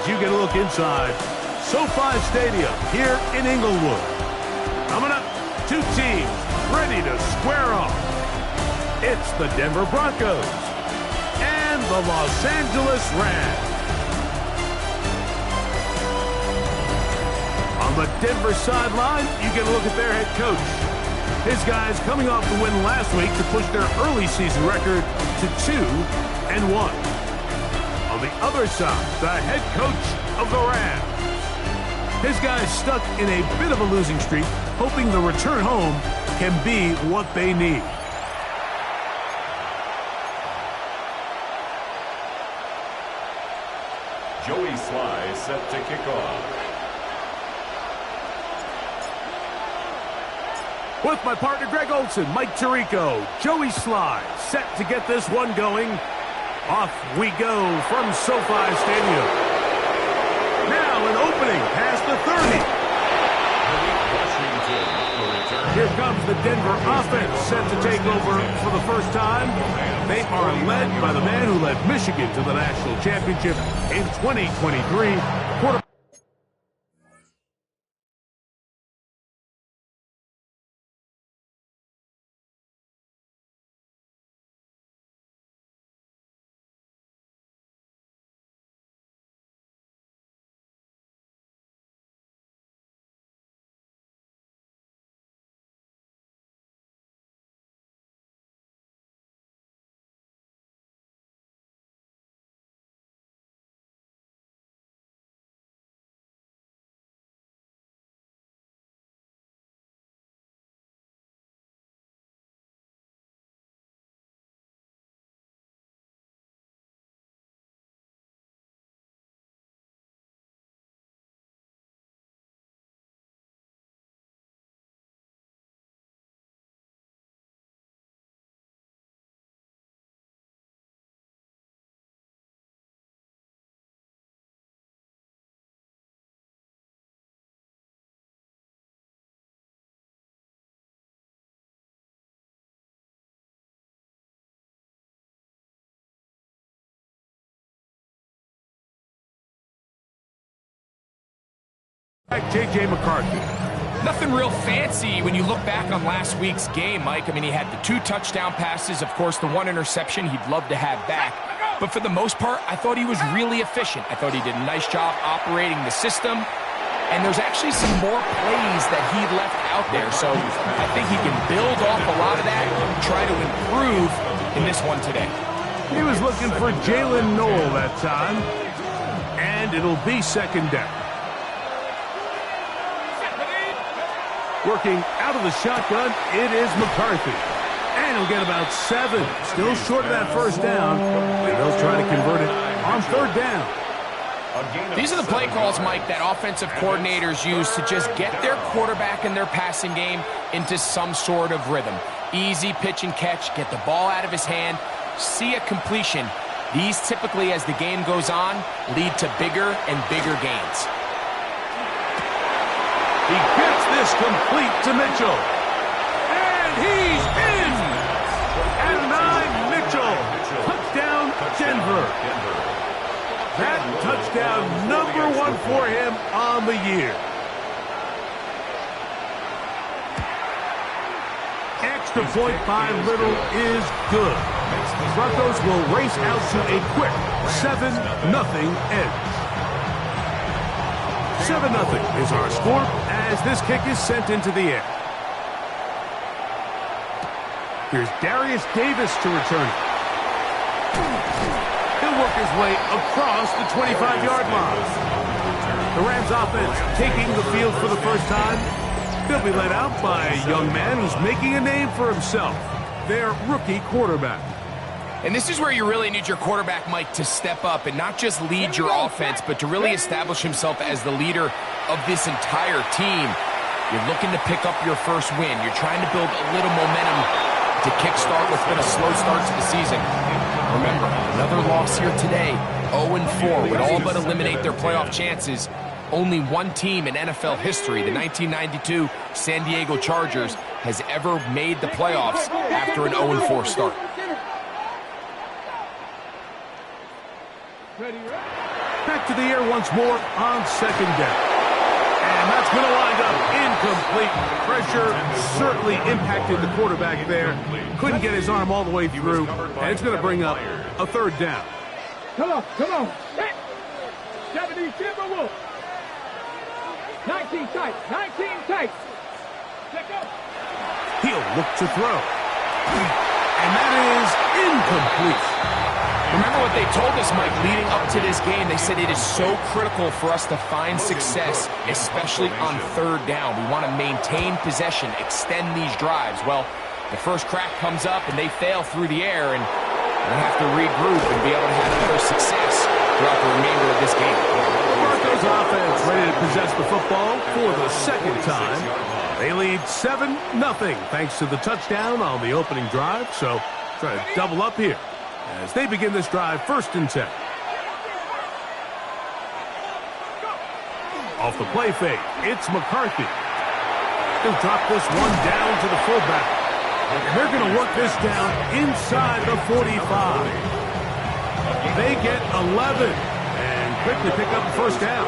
as you get a look inside SoFi Stadium here in Inglewood. Coming up, two teams ready to square off. It's the Denver Broncos and the Los Angeles Rams. On the Denver sideline, you get a look at their head coach. His guys coming off the win last week to push their early season record to 2-1. On the other side, the head coach of the Rams. His guys stuck in a bit of a losing streak, hoping the return home can be what they need. Joey Sly set to kick off. With my partner Greg Olson, Mike Tirico, Joey Sly set to get this one going. Off we go from SoFi Stadium. Now an opening past the 30. Here comes the Denver offense set to take over for the first time. They are led by the man who led Michigan to the national championship in 2023. J.J. McCarthy. Nothing real fancy when you look back on last week's game, Mike. I mean, he had the 2 touchdown passes, of course, the 1 interception he'd love to have back. But for the most part, I thought he was really efficient. I thought he did a nice job operating the system. And there's actually some more plays that he left out there. So I think he can build off a lot of that and try to improve in this one today. He was looking for Jalen Noel that time. And it'll be second down. Working out of the shotgun, it is McCarthy. And he'll get about 7. Still short of that first down. And they'll try to convert it on third down. These are the play calls, Mike, that offensive coordinators use to just get their quarterback and their passing game into some sort of rhythm. Easy pitch and catch, get the ball out of his hand, see a completion. These typically, as the game goes on, lead to bigger and bigger gains. He gets this complete to Mitchell. And he's in! And 9, Mitchell. Touchdown, Denver. That touchdown number 1 for him on the year. Extra point by Little is good. Broncos will race out to a quick 7-0 edge. 7-0 is our score as this kick is sent into the air. Here's Darius Davis to return it. He'll work his way across the 25-yard line. The Rams offense taking the field for the first time. They'll be led out by a young man who's making a name for himself, their rookie quarterback. And this is where you really need your quarterback, Mike, to step up and not just lead your offense, but to really establish himself as the leader of this entire team. You're looking to pick up your first win. You're trying to build a little momentum to kickstart what's been a slow start to the season. Remember, another loss here today, 0-4, would all but eliminate their playoff chances. Only one team in NFL history, the 1992 San Diego Chargers, has ever made the playoffs after an 0-4 start. Back to the air once more on second down. And that's going to wind up incomplete. Pressure certainly impacted the quarterback there. Couldn't get his arm all the way through. And it's going to bring up a third down. Come on. 70 Timberwolves. 19 tight. Check up. He'll look to throw. And that is incomplete. Remember what they told us, Mike, leading up to this game. They said it is so critical for us to find success, especially on third down. We want to maintain possession, extend these drives. Well, the first crack comes up, and they fail through the air, and we have to regroup and be able to have better success throughout the remainder of this game. Broncos offense ready to possess the football for the second time. They lead 7-0 thanks to the touchdown on the opening drive, so try to double up here as they begin this drive, 1st and 10. Off the play fake, it's McCarthy. He'll drop this one down to the fullback. And they're going to work this down inside the 45. They get 11 and quickly pick up the first down.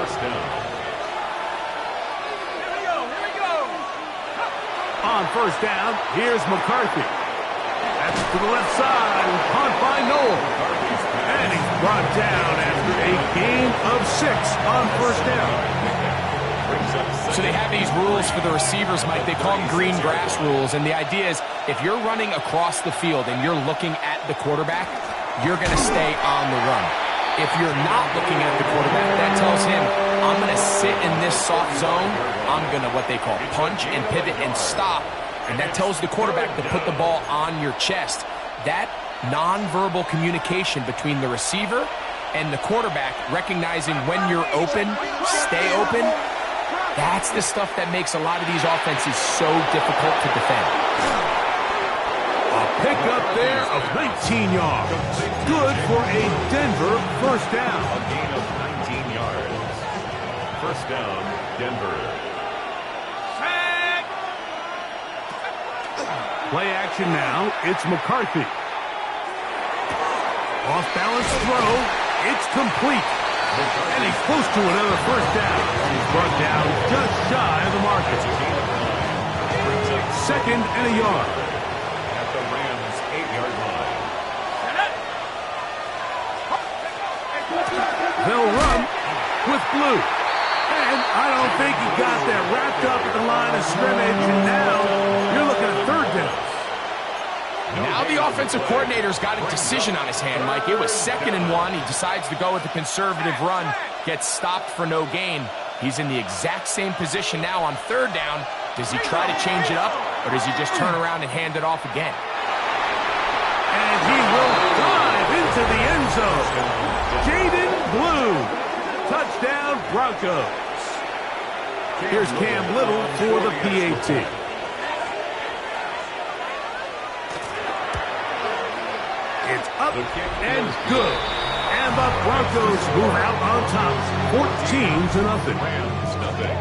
On first down, here's McCarthy. That's to the left side, caught by Noel. And he's brought down after a gain of 6 on first down. So they have these rules for the receivers, Mike. They call them green grass rules. And the idea is if you're running across the field and you're looking at the quarterback, you're going to stay on the run. If you're not looking at the quarterback, that tells him, I'm going to sit in this soft zone. I'm going to what they call punch and pivot and stop. And that tells the quarterback to put the ball on your chest. That nonverbal communication between the receiver and the quarterback, recognizing when you're open, stay open, that's the stuff that makes a lot of these offenses so difficult to defend. A pickup there of 19 yards. Good for a Denver first down. A gain of 19 yards. First down, Denver. Play action now. It's McCarthy. Off balance throw. It's complete. And he's close to another first down. He's brought down just shy of the marker. 2nd and a yard. At the Rams' 8-yard line. They'll run with blue. And I don't think he got that wrapped up at the line of scrimmage. And now you're looking at third down. Now the offensive coordinator's got a decision on his hand, Mike. It was 2nd and 1. He decides to go with a conservative run, gets stopped for no gain. He's in the exact same position now on third down. Does he try to change it up, or does he just turn around and hand it off again? And he will dive into the end zone. Jaden Blue. Touchdown, Broncos. Here's Cam Little for the PAT. It's up and good. And the Broncos move out on top, 14-0. Rams, nothing.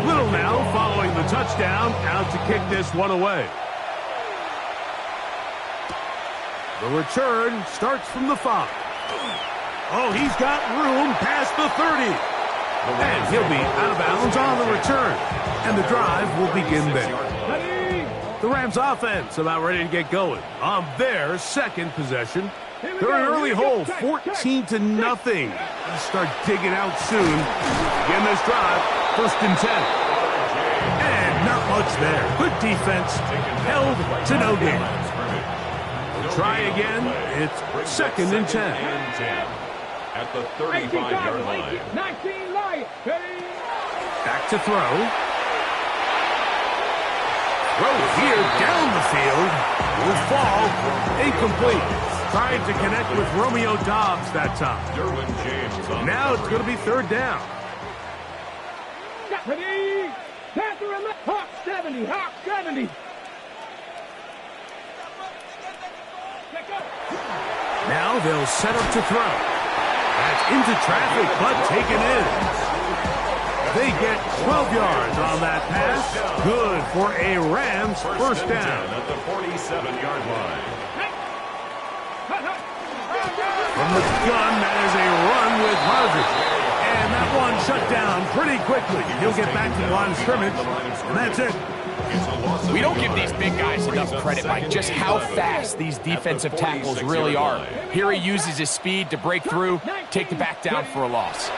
Little now following the touchdown, out to kick this one away. The return starts from the 5. Oh, he's got room past the 30. And he'll be out of bounds on the return. And the drive will begin there. The Rams offense about ready to get going on their second possession. They're an early hole, 14-0. Start digging out soon. Begin this drive, 1st and 10. And not much there. Good defense, held to no gain. We'll try again. It's 2nd and 10. At the 35-yard line. 19 line. Back to throw. Throw here down the field. Will fall. Incomplete. Trying to connect with Romeo Dobbs that time. Derwin James on Now it's going to be third down. Ready. Panther and Hawk 70. Hawk 70. Now they'll set up to throw. That's into traffic, but taken in. They get 12 yards on that pass. Good for a Rams first down. At the 47-yard line. From the gun, that is a run with Margaret. And that one shut down pretty quickly. He'll get back to the line of scrimmage, and that's it. We don't give these big guys enough credit, Mike, just how fast these defensive tackles really are. Here he uses his speed to break through, take the back down for a loss.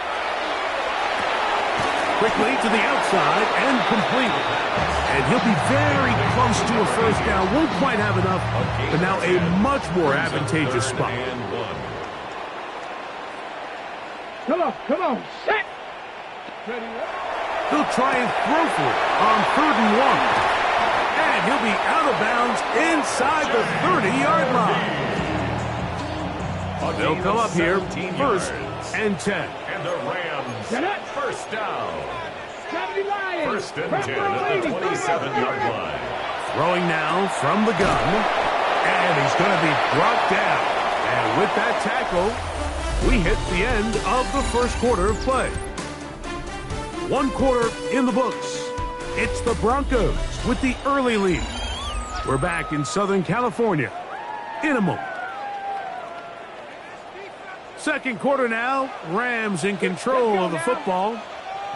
Quickly to the outside and complete. And he'll be very close to a first down. Won't quite have enough, but now a much more advantageous spot. Come on, set. He'll try and throw for it on 3rd and 1. And he'll be out of bounds inside the 30-yard line. They'll come up here, 1st and 10. And the Rams, first down. 1st and 10 at the 27-yard line. Throwing now from the gun. And he's going to be brought down. And with that tackle, we hit the end of the first quarter of play. 1 quarter in the books. It's the Broncos with the early lead. We're back in Southern California in a moment. Second quarter now. Rams in control of the football.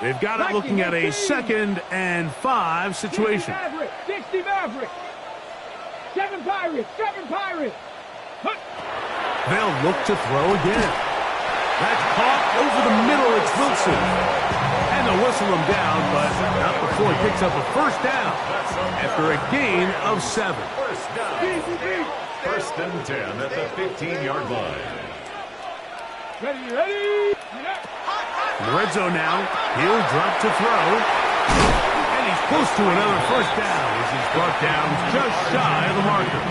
They've got it looking at a 2nd and 5 situation. 60 Maverick. 7 Pirates. They'll look to throw again. That's caught over the middle. It's Wilson. And they'll whistle him down, but not before he picks up a first down after a gain of 7. First down. 1st and 10 at the 15-yard line. Ready. In the red zone now, he'll drop to throw. And he's close to another first down as he's brought down just shy of the marker.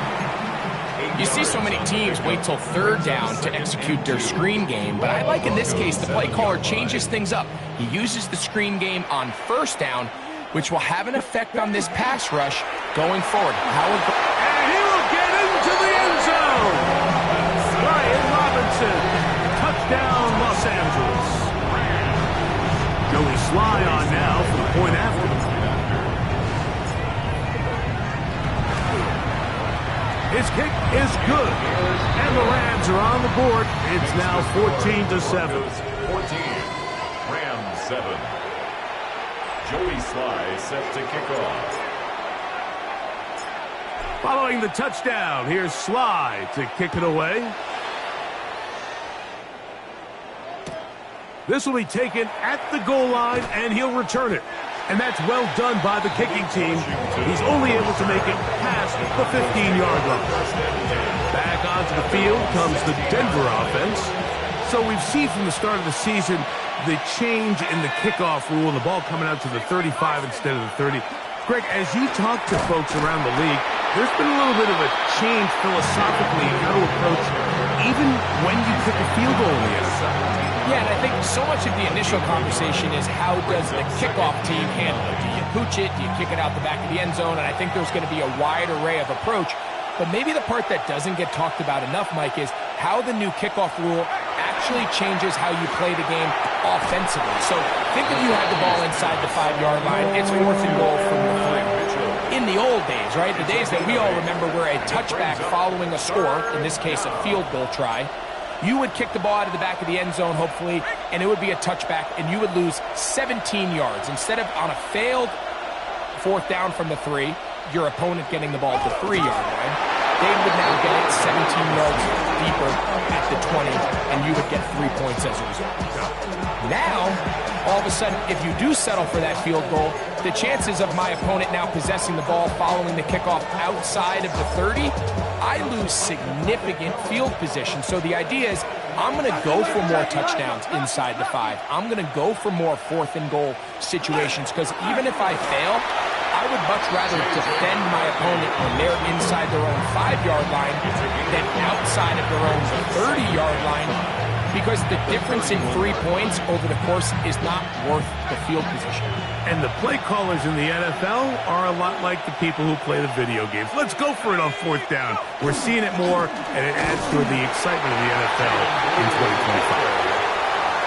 You see so many teams wait till 3rd down to execute their screen game, but I like in this case the play caller changes things up. He uses the screen game on 1st down, which will have an effect on this pass rush going forward. And he will get into the end zone. Ryan Robinson, touchdown Los Angeles. Joey Sly on now for the point after. His kick is good, and the Rams are on the board. It's now 14-7. 14, Rams 7. Joey Sly set to kick off. Following the touchdown, here's Sly to kick it away. This will be taken at the goal line, and he'll return it. And that's well done by the kicking team. He's only able to make it past the 15-yard line. Back onto the field comes the Denver offense. So we've seen from the start of the season the change in the kickoff rule and the ball coming out to the 35 instead of the 30. Greg, as you talk to folks around the league, there's been a little bit of a change philosophically in how to approach even when you kick a field goal in the NFL. Yeah, and I think so much of the initial conversation is how does the kickoff team handle it? Do you pooch it? Do you kick it out the back of the end zone? And I think there's going to be a wide array of approach. But maybe the part that doesn't get talked about enough, Mike, is how the new kickoff rule actually changes how you play the game offensively. So think if you had the ball inside the 5-yard line, it's 4th and goal from the 3. In the old days, right, the days that we all remember were a touchback following a score, in this case a field goal try, you would kick the ball out of the back of the end zone, hopefully, and it would be a touchback, and you would lose 17 yards. Instead of on a failed 4th down from the 3, your opponent getting the ball at the 3-yard line, they would now get it 17 yards deeper at the 20, and you would get 3 points as a result. Now, all of a sudden, if you do settle for that field goal, the chances of my opponent now possessing the ball following the kickoff outside of the 30, I lose significant field position. So the idea is I'm going to go for more touchdowns inside the 5. I'm going to go for more 4th and goal situations because even if I fail, I would much rather defend my opponent when they're inside their own 5-yard line than outside of their own 30-yard line, because the difference in 3 points over the course is not worth the field position. And the play callers in the NFL are a lot like the people who play the video games. Let's go for it on 4th down. We're seeing it more, and it adds to the excitement of the NFL in 2025.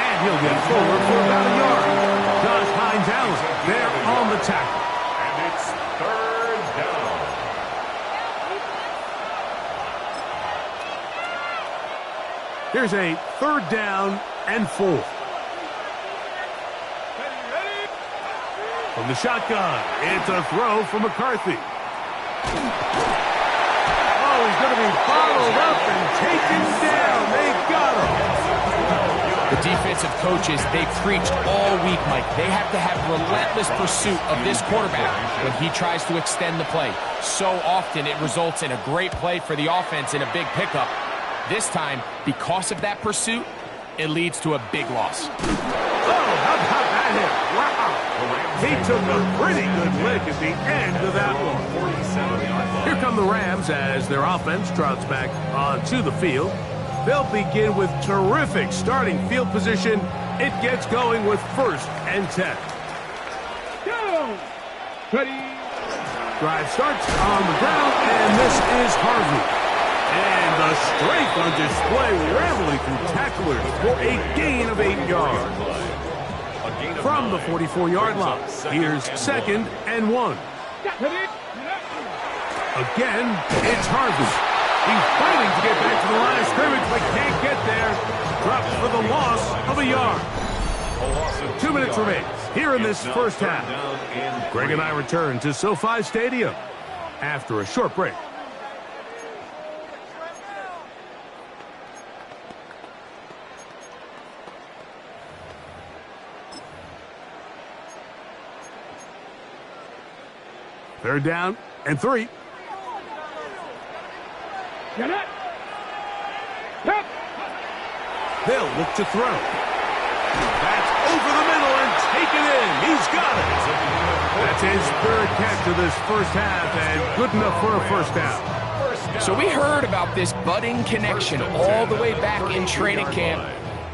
And he'll get forward for about a yard. Josh Hines-Allen there on the tackle. And it's 3rd down. Here's a 3rd down and 4. From the shotgun, it's a throw for McCarthy. Oh, he's going to be bottled up and taken down. They got him. The defensive coaches, they preached all week, Mike. They have to have relentless pursuit of this quarterback when he tries to extend the play. So often it results in a great play for the offense and a big pickup. This time, because of that pursuit, it leads to a big loss. Oh, how about that hit? Wow. He took a pretty good lick at the end of that one. Here come the Rams as their offense trots back onto the field. They'll begin with terrific starting field position. It gets going with 1st and 10. Go! Ready? Drive starts on the ground, and this is Harvey. And the strength on display, rambling through tacklers for a gain of 8 yards. From the 44-yard line, here's 2nd and 1. Again, it's Harvey. He's fighting to get back to the line of scrimmage, but can't get there. Dropped for the loss of a yard. 2 minutes remain here in this first half. Greg and I return to SoFi Stadium after a short break. Third down and 3. Get it! Yep. They'll look to throw. That's over the middle and taken in. He's got it. That's his 3rd catch of this first half and good enough for a first down. So we heard about this budding connection all the way back in training camp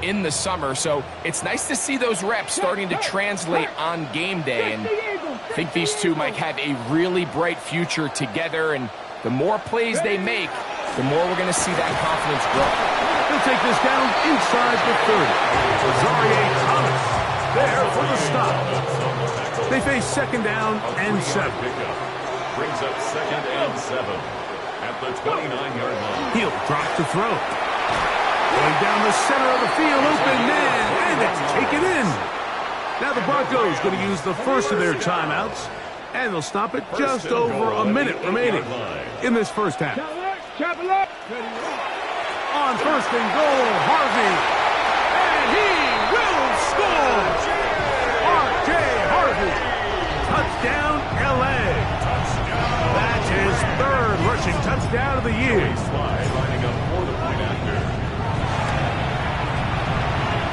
in the summer. So it's nice to see those reps starting to translate on game day. And I think these two might have a really bright future together. And the more plays they make, the more we're going to see that confidence grow. They'll take this down inside the 30. Rosario Thomas there for the stop. They face 2nd down and 7. Brings up 2nd and 7 at the 29-yard line. He'll drop to throw. Going down the center of the field, open man, and it's taken in. Now the Broncos going to use the first of their timeouts, and they'll stop it just over a minute remaining in this first half. Chapel up. On 1st and goal, Harvey. And he will score. R.J. Harvey. Touchdown, L.A. That's his 3rd rushing touchdown of the year. Lining up for the point after.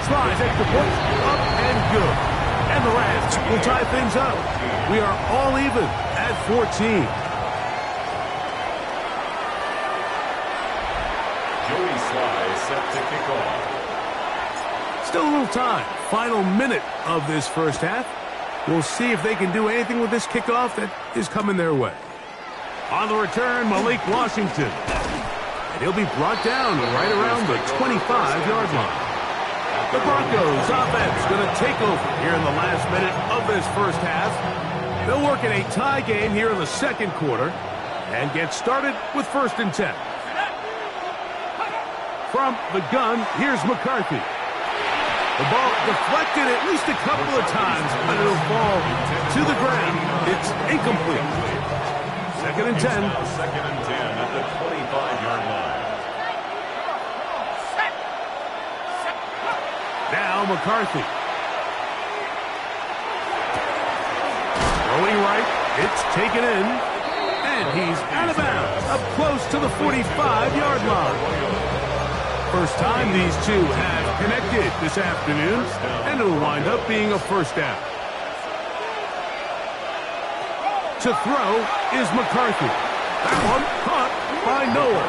Slide takes the point up and good. And the Rams will tie things up. We are all even at 14. Set to kick off. Still a little time. Final minute of this first half. We'll see if they can do anything with this kickoff that is coming their way. On the return, Malik Washington. And he'll be brought down right around the 25-yard line. The Broncos offense going to take over here in the last minute of this first half. They'll work in a tie game here in the 2nd quarter and get started with 1st and 10. From the gun, here's McCarthy. The ball deflected at least a couple of times, but it'll fall to the ground. It's incomplete. 2nd and 10. 2nd and 10 at the 25-yard line. Now McCarthy. Throwing right, it's taken in, and he's out of bounds, up close to the 45-yard line. First time these two have connected this afternoon, and it'll wind up being a first down. To throw is McCarthy. That one caught by Noah.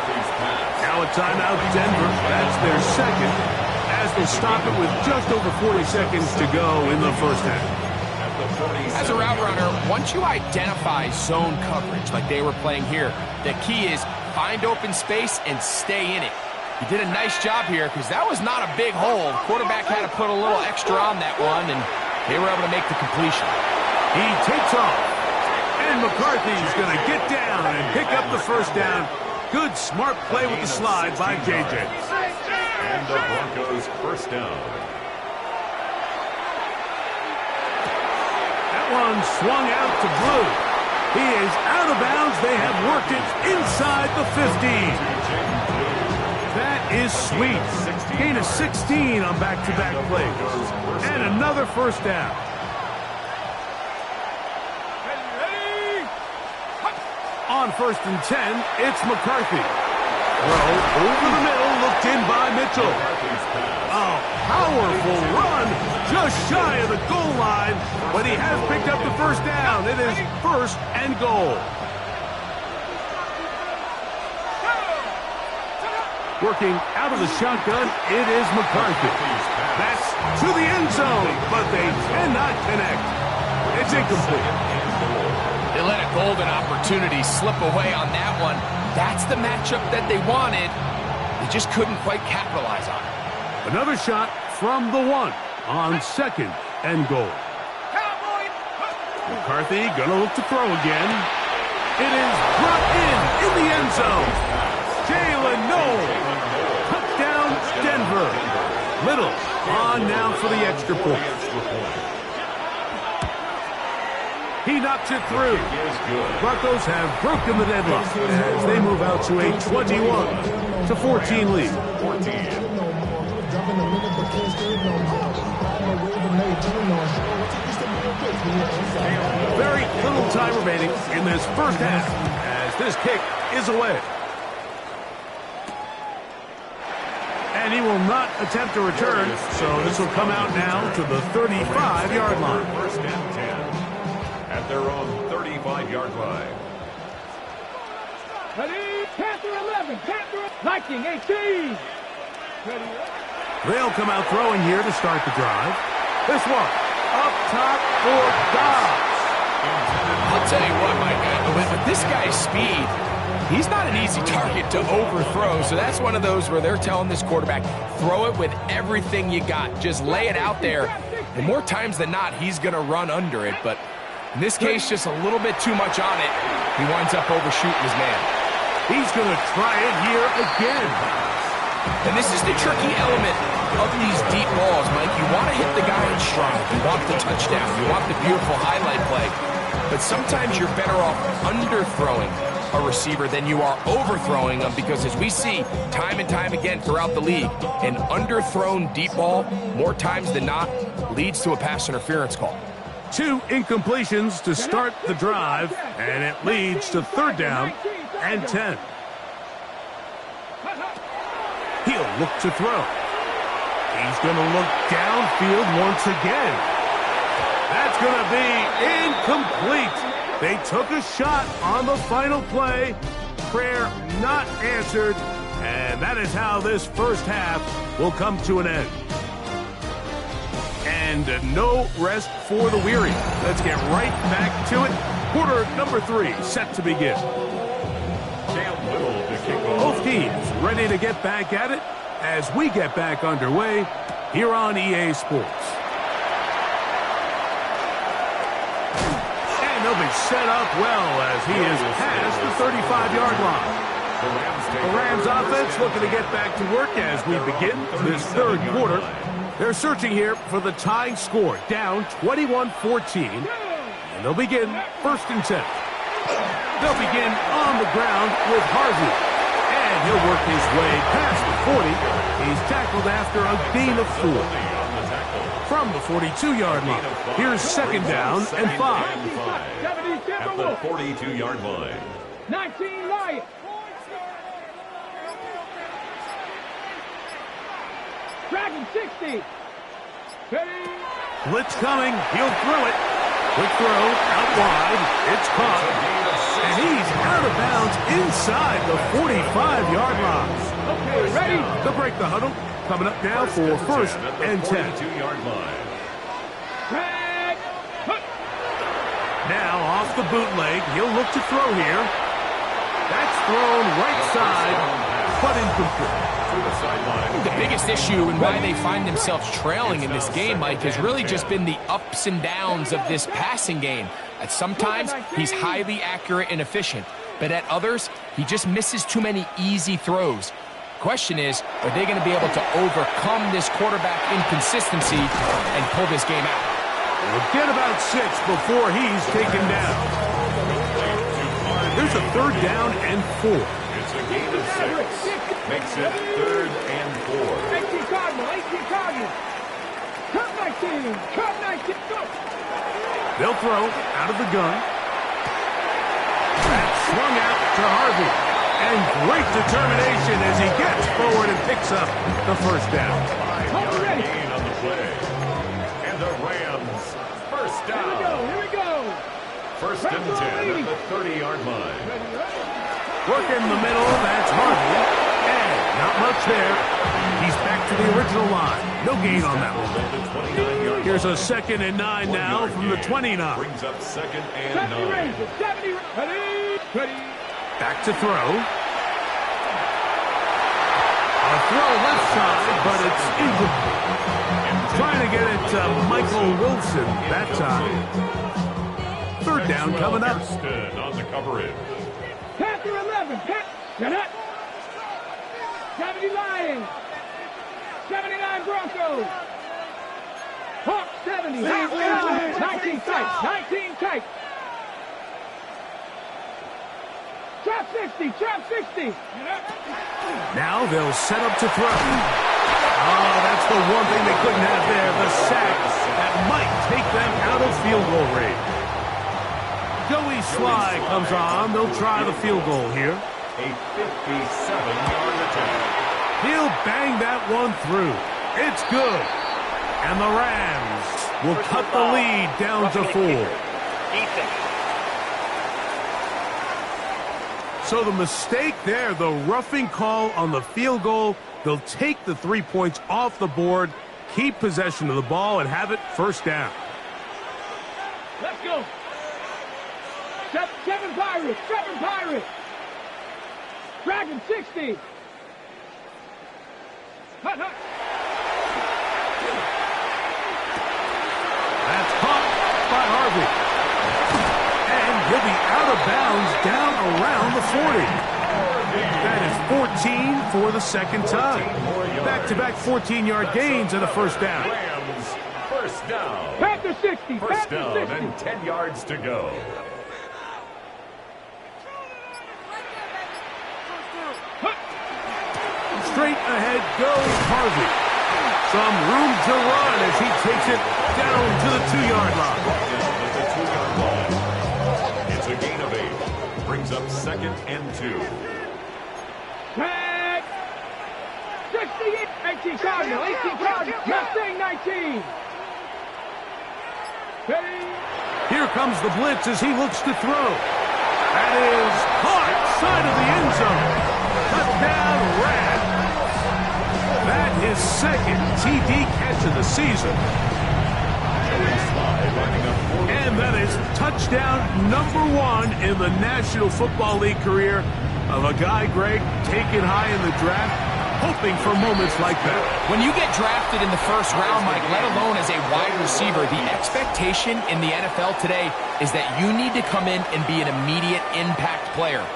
Now a timeout, Denver. That's their 2nd, as they stop it with just over 40 seconds to go in the first half. As a route runner, once you identify zone coverage like they were playing here, the key is find open space and stay in it. He did a nice job here because that was not a big hole. The quarterback had to put a little extra on that one, and they were able to make the completion. He takes off, and McCarthy's going to get down and pick up the first down. Good, smart play with the slide by J.J. And the Broncos first down. That one swung out to Blue. He is out of bounds. They have worked it inside the 15. That is sweet. Gain of 16 on back-to-back plays. And another first down. On 1st and 10, it's McCarthy. Throw over the middle, looked in by Mitchell. A powerful run, just shy of the goal line, but he has picked up the first down. It is 1st and goal. Working out of the shotgun, it is McCarthy. That's to the end zone, but they cannot connect. It's incomplete. They let a golden opportunity slip away on that one. That's the matchup that they wanted. They just couldn't quite capitalize on it. Another shot from the 1 on 2nd and goal. McCarthy gonna look to throw again. It is brought in the end zone. Jalen Noel. Touchdown, Denver. Little on now for the extra point. He knocks it through. Broncos have broken the deadlock as they move out to a 21-14 lead. Very little time remaining in this first half as this kick is away. And he will not attempt to return, so this will come out now to the 35-yard line. 1st and 10. At their own 35-yard line. Ready? Panther 11. Panther Viking 18. Ready? They'll come out throwing here to start the drive. This one, up top for Dobbs. I'll tell you what, Mike, with this guy's speed, he's not an easy target to overthrow, so that's one of those where they're telling this quarterback, throw it with everything you got. Just lay it out there. And more times than not, he's going to run under it, but in this case, just a little bit too much on it. He winds up overshooting his man. He's going to try it here again. And this is the tricky element of these deep balls, Mike. You want to hit the guy in stride. You want the touchdown. You want the beautiful highlight play. But sometimes you're better off underthrowing a receiver than you are overthrowing them, because as we see time and time again throughout the league, an underthrown deep ball, more times than not, leads to a pass interference call. 2 incompletions to start the drive, and it leads to 3rd down and 10. He'll look to throw. He's going to look downfield once again. That's going to be incomplete. They took a shot on the final play. Prayer not answered, and that is how this first half will come to an end. And no rest for the weary. Let's get right back to it. Quarter number 3 set to begin. Both teams ready to get back at it as we get back underway here on EA Sports. And they'll be set up well as he is past the 35-yard line. The Rams offense looking to get back to work as we begin this 3rd quarter. They're searching here for the tying score, down 21-14, and they'll begin 1st and 10. They'll begin on the ground with Harvey, and he'll work his way past the 40. He's tackled after a gain of 4. From the 42-yard line, here's 2nd down and 5. At the 42-yard line. 19 Lions. Dragon 60. Blitz coming. He'll throw it. Quick throw out wide. It's caught. And he's out of bounds inside the 45-yard line. Okay, ready? They'll break the huddle. Coming up now for 1st and 10. 42-yard line. Now off the bootleg. He'll look to throw here. That's thrown right side, but incomplete. The biggest issue and why they find themselves trailing in this game, Mike, has really just been the ups and downs of this passing game. At sometimes, he's highly accurate and efficient, but at others, he just misses too many easy throws. Question is, are they going to be able to overcome this quarterback inconsistency and pull this game out? We'll get about 6 before he's taken down. There's a 3rd down and 4. It's a gain of 6. Makes it 3rd and 4. 18 Cardinal, 18 Cardinal. Cut 19, cut 19, go. They'll throw out of the gun. That's swung out to Harvey. And great determination as he gets forward and picks up the 1st down. 5-yard gain on the play. And the Rams, 1st down. Here we go. 1st and 10 at the 30-yard line. Work in the middle, that's Harvey. And not much there. He's back to the original line. No gain on that one. Here's a 2nd and 9 now from the 29. Brings up 2nd and 70 9. Rangers, 70, ready. Back to throw. A throw left side, but it's incomplete. Trying to get it to Michael Wilson that time. 3rd down coming up. Houston on the coverage. Panther 11, get it. 70 Lions, 79 Broncos. Hawk 70, 19 tight, 19 tight. Trap 60, trap 60. Now they'll set up to throw. Oh, that's the one thing they couldn't have there, the sack that might take them out of field goal range. Joey Sly comes on. They'll try the field goal here. A 57-yard attempt. He'll bang that one through. It's good. And the Rams will cut the lead down to 4. So the mistake there, the roughing call on the field goal, they'll take the 3 points off the board, keep possession of the ball, and have it 1st down. Let's go. 7 Pirates, 7 Pirates. Dragon 60. Hut, hut. That's caught by Harvey. And he'll be out of bounds down around the 40. That is 14 for the 2nd time. Back-to-back 14-yard gains and a 1st down. Rams, 1st down. Panther 60, 1st Panther down 60. and 10 yards to go. Straight ahead goes Harvey. Some room to run as he takes it down to the 2-yard line. It's a gain of 8. Brings up 2nd and 2. Tag. 68, 18 Cardinal, 18 Cardinal. Mustang 19. Ready. Here comes the blitz as he looks to throw. That is caught side of the end zone. Touchdown, Rams. That is 2nd TD catch of the season. And that is touchdown number 1 in the National Football League career of a guy, Greg, taken high in the draft, hoping for moments like that. When you get drafted in the 1st round, Mike, let alone as a wide receiver, the expectation in the NFL today is that you need to come in and be an immediate impact player.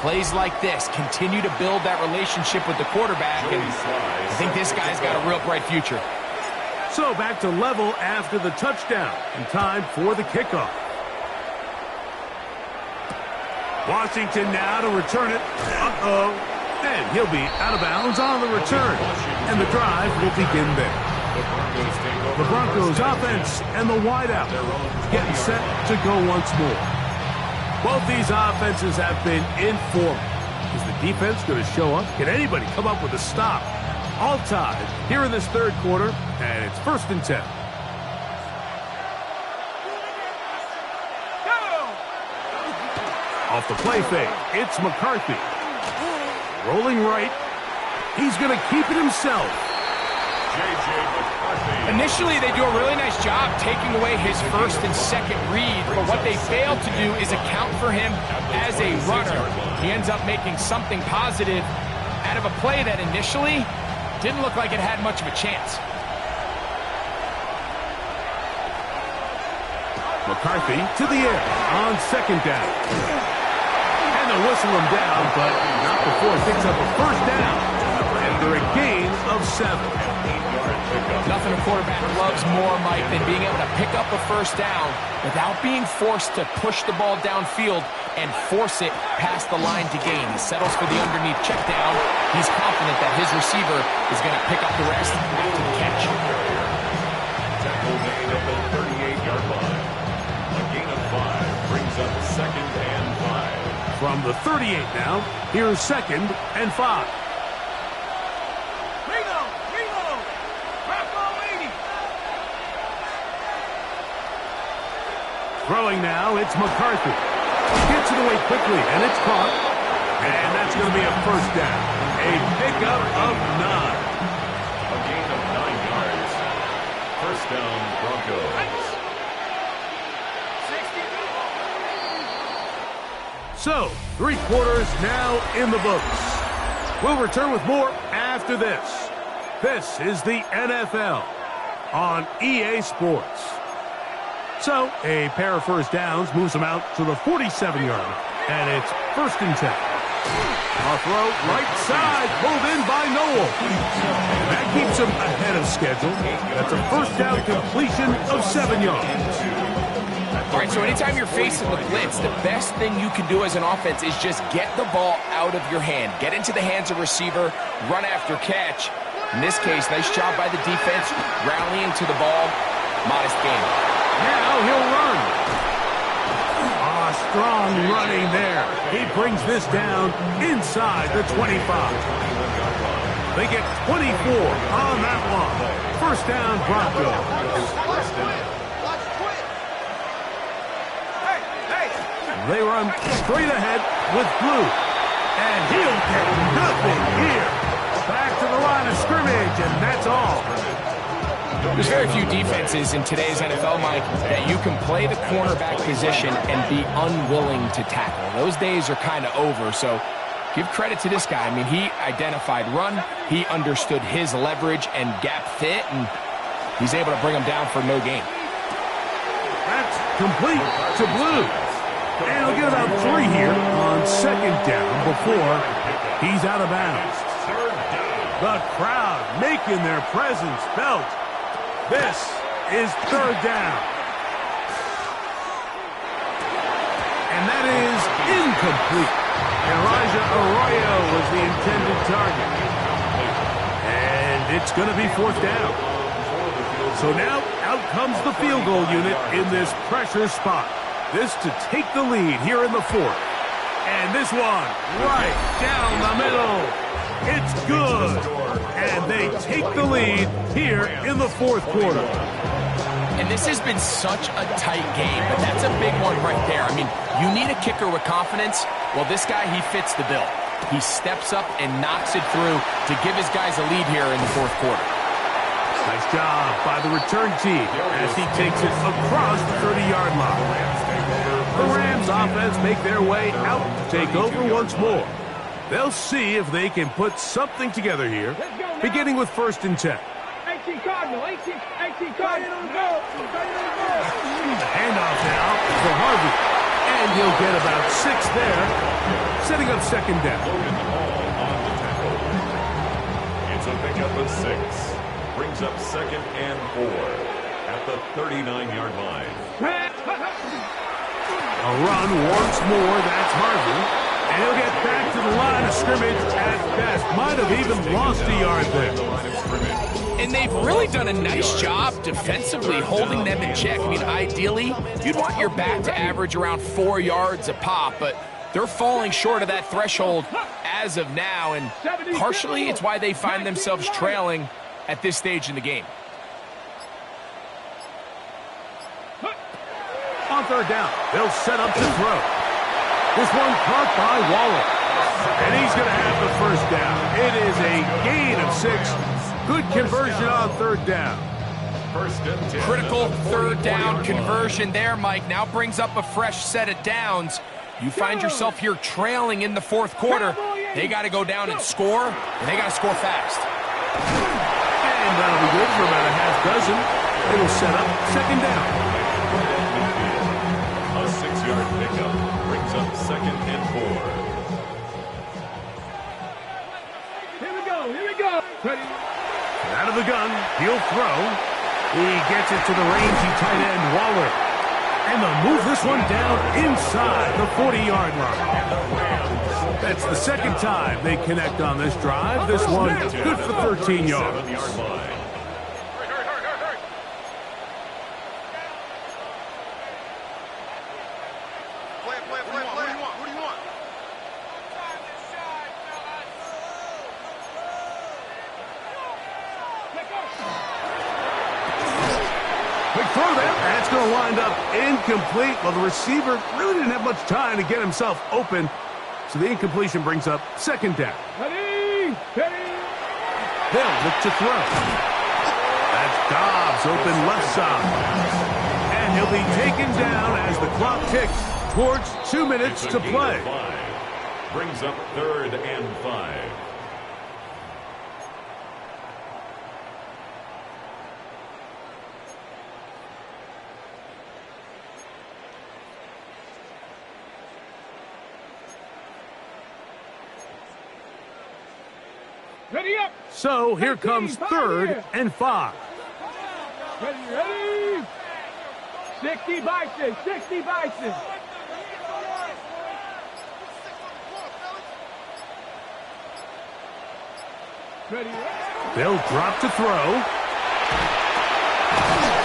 Plays like this continue to build that relationship with the quarterback, and I think this guy's got a real bright future. So back to level after the touchdown, and time for the kickoff. Washington now to return it. Uh-oh. And he'll be out of bounds on the return. And the drive will begin there. The Broncos offense and the wideout getting set to go once more. Both these offenses have been informal. Is the defense going to show up? Can anybody come up with a stop? All tied here in this 3rd quarter, and it's 1st and 10. Off the play fake, it's McCarthy. Rolling right. He's going to keep it himself. Initially, they do a really nice job taking away his 1st and 2nd read, but what they fail to do is account for him as a runner. He ends up making something positive out of a play that initially didn't look like it had much of a chance. McCarthy to the air on 2nd down. And they'll whistle him down, but not before he picks up a 1st down. under a gain of 7. Nothing a quarterback loves more, Mike, than being able to pick up a first down without being forced to push the ball downfield and force it past the line to gain. He settles for the underneath check down. He's confident that his receiver is going to pick up the rest after the catch. Tackle made at the 38-yard line. A gain of 5 brings up 2nd and 5. From the 38 now, here's 2nd and 5. Throwing now, it's McCarthy. Gets it away quickly, and it's caught. And that's going to be a first down. A pickup of 9. A gain of 9 yards. First down, Broncos. So, 3 quarters now in the books. We'll return with more after this. This is the NFL on EA Sports. So, a pair of first downs moves them out to the 47-yard, and it's 1st and 10. A throw right side, pulled in by Noel. That keeps him ahead of schedule. That's a first down completion of 7 yards. All right, so anytime you're facing the blitz, the best thing you can do as an offense is just get the ball out of your hand. Get into the hands of receiver, run after catch. In this case, nice job by the defense, rallying to the ball. Modest gain. Now he'll run. Strong running there. He brings this down inside the 25. They get 24 on that one. First down, Broncos. They run straight ahead with Blue. And he'll get nothing here. Back to the line of scrimmage, and that's all. There's very few defenses in today's NFL, Mike, that you can play the cornerback position and be unwilling to tackle. Those days are kind of over, so give credit to this guy. I mean, he identified run, he understood his leverage and gap fit, and he's able to bring him down for no gain. That's complete to Blue. And he'll get about 3 here on 2nd down before he's out of bounds. The crowd making their presence felt. This is 3rd down. And that is incomplete. Elijah Arroyo was the intended target. And it's going to be 4th down. So now out comes the field goal unit in this pressure spot. This to take the lead here in the 4th. And this one right down the middle. It's good. And they take the lead here in the 4th quarter. And this has been such a tight game, but that's a big one right there. I mean, you need a kicker with confidence. Well, this guy, he fits the bill. He steps up and knocks it through to give his guys a lead here in the 4th quarter. Nice job by the return team as he takes it across the 30-yard line. The Rams offense make their way out to take over once more. They'll see if they can put something together here, beginning with 1st and 10. 18 Cardinal, 18 Cardinal, go! Handoff now for Harvey. And he'll get about 6 there, setting up 2nd down. It's a pickup of 6. Brings up 2nd and 4 at the 39-yard line. A run once more, that's Harvey. And he'll get back to the line of scrimmage at best. Might have even lost a yard there. And they've really done a nice job defensively holding them in check. I mean, ideally, you'd want your back to average around 4 yards a pop, but they're falling short of that threshold as of now, and partially it's why they find themselves trailing at this stage in the game. On 3rd down, they'll set up to throw. This one caught by Waller. And he's going to have the first down. It is a gain of 6. Good conversion on 3rd down. Critical 3rd down conversion there, Mike. Now brings up a fresh set of downs. You find yourself here trailing in the 4th quarter. They got to go down and score, and they got to score fast. And that'll be good for about a half dozen. It'll set up 2nd down. A 6-yard pickup brings up 2nd and 4. Here we go, here we go. go. Ready. Out of the gun, he'll throw. He gets it to the rangy tight end, Waller. And they'll move this one down inside the 40-yard line. That's the second time they connect on this drive. This one good for 13 yards. That's going to wind up incomplete. Well, the receiver really didn't have much time to get himself open, so the incompletion brings up second down. Ready, ready. They'll look to throw. That's Dobbs open left side. And he'll be taken down as the clock ticks towards 2 minutes to play. Brings up 3rd and 5. Ready up. So here comes 3rd and 5. Ready, ready. 60 Bison, 60 Bison. Ready, ready. They'll drop to throw.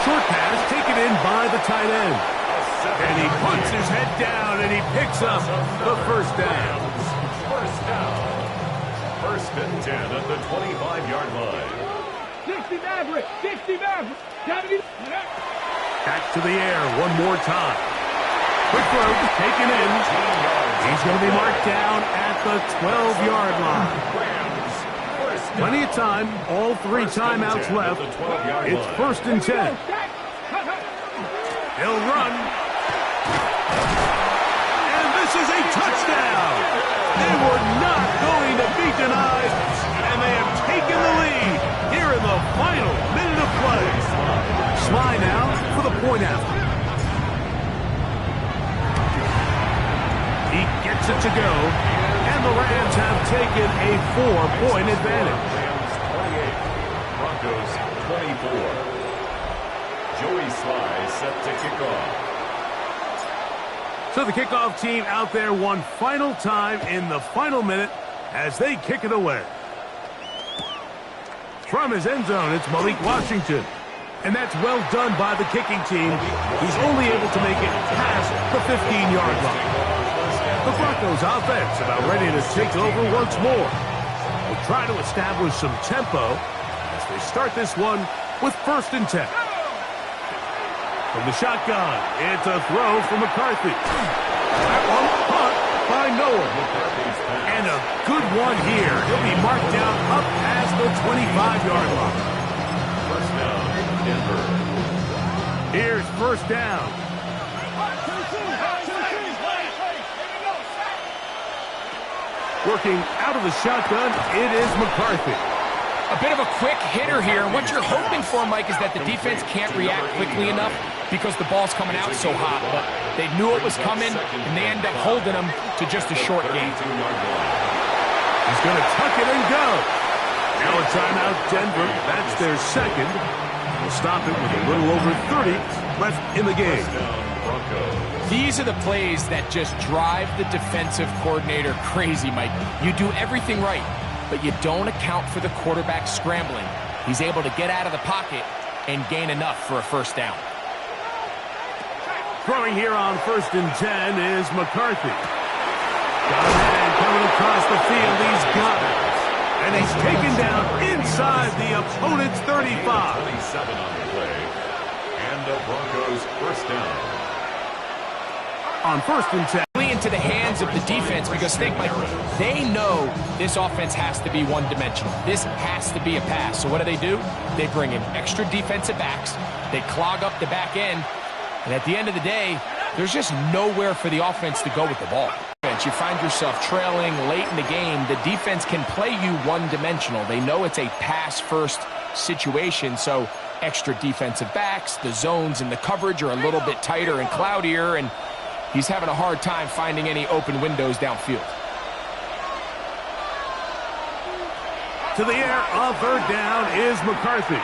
Short pass taken in by the tight end. And he puts his head down and he picks up the first down. First down. 1st and 10 at the 25-yard line. 60 Maverick, 60 Maverick. Back to the air one more time. Quick throw taken in. He's going to be marked down at the 12-yard line. Plenty of time, all 3 timeouts left. It's 1st and 10. He'll run. And this is a touchdown. They were not going to be denied, and they have taken the lead here in the final minute of play. Sly now for the point out. He gets it to go, and the Rams have taken a 4-point advantage. Rams 28, Broncos 24. Joey Sly set to kick off. So the kickoff team out there one final time in the final minute as they kick it away. From his end zone, it's Malik Washington. And that's well done by the kicking team. He's only able to make it past the 15-yard line. The Broncos offense about ready to take over once more. They'll try to establish some tempo as they start this one with 1st and 10. From the shotgun, it's a throw from McCarthy. That one caught by Noah. And a good one here. He'll be marked down up past the 25-yard line. First down, Denver. Here's 1st down. Working out of the shotgun, it is McCarthy. A bit of a quick hitter here. What you're hoping for, Mike, is that the defense can't react quickly enough because the ball's coming out so hot. But they knew it was coming, and they end up holding them to just a short game. He's going to tuck it and go. Now a timeout, Denver. That's their second. We'll stop it with a little over 30 left in the game. These are the plays that just drive the defensive coordinator crazy, Mike. You do everything right, but you don't account for the quarterback scrambling. He's able to get out of the pocket and gain enough for a 1st down. Throwing here on 1st and 10 is McCarthy. Got a man coming across the field. He's got it. And he's taken down inside the opponent's 35. 27 on the play. And the Broncos 1st down. On 1st and 10. Into the hands of the defense because think, Mike, they know this offense has to be one-dimensional. This has to be a pass. So what do? They bring in extra defensive backs. They clog up the back end. And at the end of the day, there's just nowhere for the offense to go with the ball. You find yourself trailing late in the game. The defense can play you one-dimensional. They know it's a pass-first situation, so extra defensive backs, the zones and the coverage are a little bit tighter and cloudier, and he's having a hard time finding any open windows downfield. To the air, on third down is McCarthy.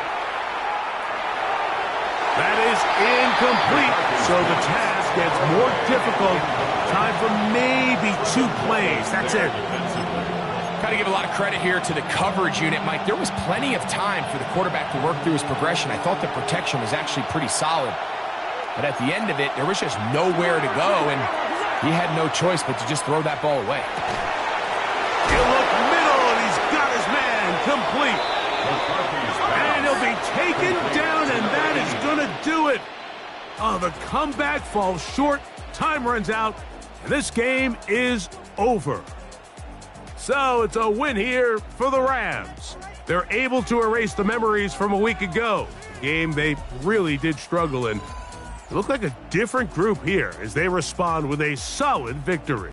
That is incomplete, so the task gets more difficult. Time for maybe 2 plays. That's it. Got to give a lot of credit here to the coverage unit, Mike. There was plenty of time for the quarterback to work through his progression. I thought the protection was actually pretty solid. But at the end of it, there was just nowhere to go, and he had no choice but to just throw that ball away. He'll look middle, and he's got his man complete. And he'll be taken down, and that is going to do it. Oh, the comeback falls short. Time runs out, and this game is over. So it's a win here for the Rams. They're able to erase the memories from a week ago. A game they really did struggle in. It looked like a different group here as they respond with a solid victory.